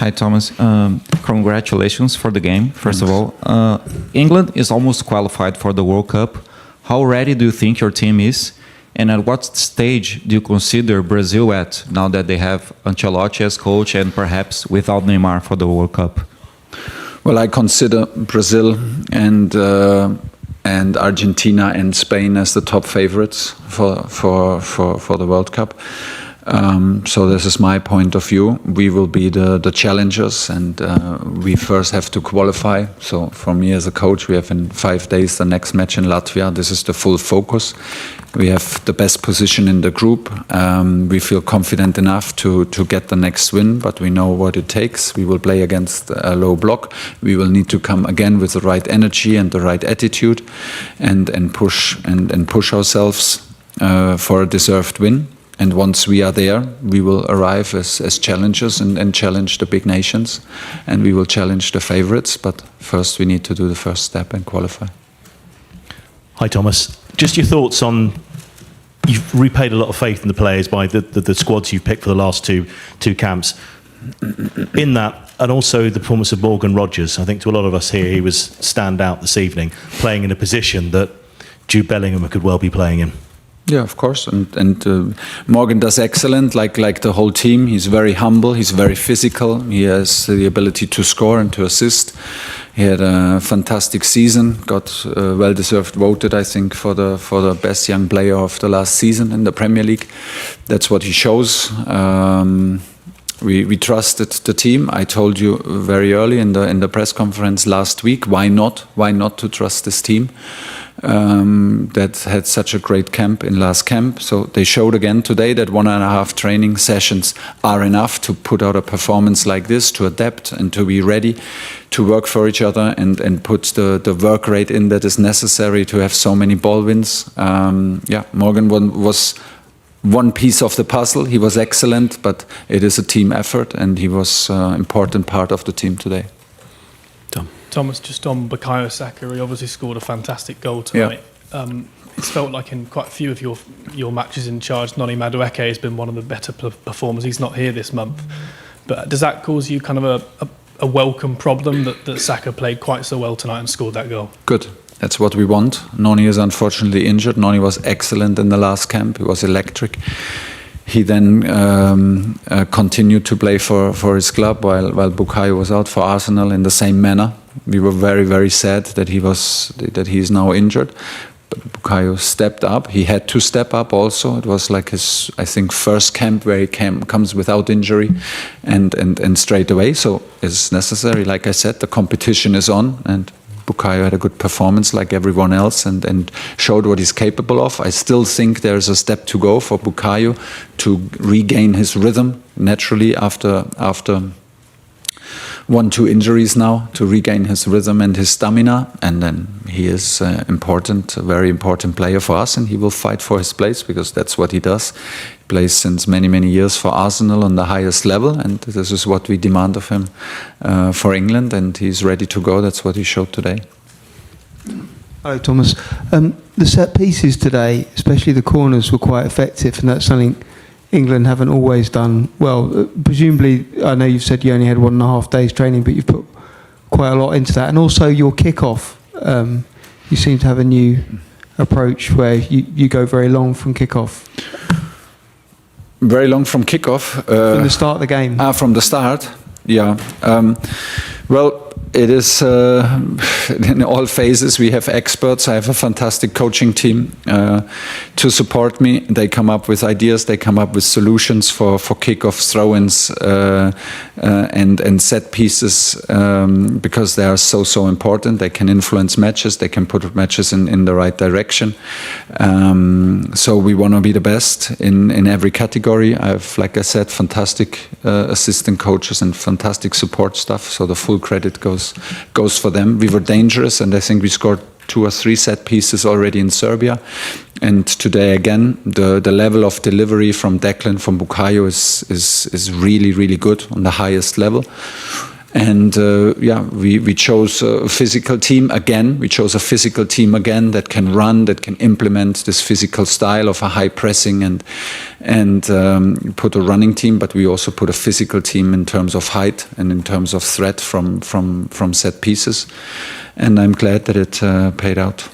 Hi, Thomas. Congratulations for the game, first of all. England is almost qualified for the World Cup. How ready do you think your team is? And at what stage do you consider Brazil at, now that they have Ancelotti as coach and perhaps without Neymar for the World Cup? Well, I consider Brazil and Argentina and Spain as the top favorites for the World Cup. So this is my point of view. We will be the challengers, and we first have to qualify. So for me as a coach, we have in 5 days the next match in Latvia. This is the full focus. We have the best position in the group. We feel confident enough to get the next win, but we know what it takes. We will play against a low block. We will need to come again with the right energy and the right attitude, and push ourselves for a deserved win. And once we are there, we will arrive as challengers and challenge the big nations, and we will challenge the favorites. But first, we need to do the first step and qualify. Hi, Thomas. Just your thoughts on, you've repaid a lot of faith in the players by the squads you've picked for the last two camps. In that, and also the performance of Morgan Rogers, I think to a lot of us here, he was stand out this evening, playing in a position that Jude Bellingham could well be playing in. Yeah, of course, and Morgan does excellent, like the whole team. He's very humble, he's very physical, he has the ability to score and to assist. He had a fantastic season, got well-deserved voted, I think, for the best young player of the last season in the Premier League. That's what he shows. We trusted the team. I told you very early in the press conference last week, why not to trust this team that had such a great camp in last camp. So they showed again today that 1.5 training sessions are enough to put out a performance like this, to adapt and to be ready to work for each other and put the work rate in that is necessary to have so many ball wins. Morgan was one piece of the puzzle. He was excellent, but it is a team effort, and he was an important part of the team today. Thomas, just on Bukayo Saka, he obviously scored a fantastic goal tonight. Yeah. It's felt like in quite a few of your matches in charge, Noni Madueke has been one of the better performers. He's not here this month. But does that cause you kind of a welcome problem that Saka played quite so well tonight and scored that goal? Good. That's what we want. Noni is unfortunately injured. Noni was excellent in the last camp. He was electric. He then continued to play for his club while Bukayo was out for Arsenal in the same manner. We were very, very sad that he is now injured. But Bukayo stepped up. He had to step up also. It was like his, I think, first camp where he comes without injury and straight away. So it's necessary. Like I said, the competition is on, and Bukayo had a good performance like everyone else and showed what he's capable of. I still think there's a step to go for Bukayo to regain his rhythm naturally after 1-2 injuries now, to regain his rhythm and his stamina. And then he is a very important player for us, and he will fight for his place because that's what he does. He plays since many, many years for Arsenal on the highest level, and this is what we demand of him for England, and he's ready to go. That's what he showed today. Hello, Thomas. The set pieces today, especially the corners, were quite effective, and that's something England haven't always done well. Presumably, I know you've said you only had 1.5 days training, but you've put quite a lot into that. And also your kickoff, you seem to have a new approach where you go very long from kickoff. Very long from kickoff? From the start of the game. From the start, yeah. Well, it is in all phases. We have experts. I have a fantastic coaching team to support me. They come up with ideas. They come up with solutions for kickoffs, throw-ins, and set pieces because they are so important. They can influence matches. They can put matches in the right direction. So we want to be the best in every category. I have, like I said, fantastic assistant coaches and fantastic support staff. So the full credit goes for them. We were dangerous, and I think we scored 2 or 3 set pieces already in Serbia. And today again, the level of delivery from Declan, from Bukayo is really, really good on the highest level. And we chose a physical team again. We chose a physical team again that can run, that can implement this physical style of a high pressing and put a running team. But we also put a physical team in terms of height and in terms of threat from set pieces. And I'm glad that it paid out.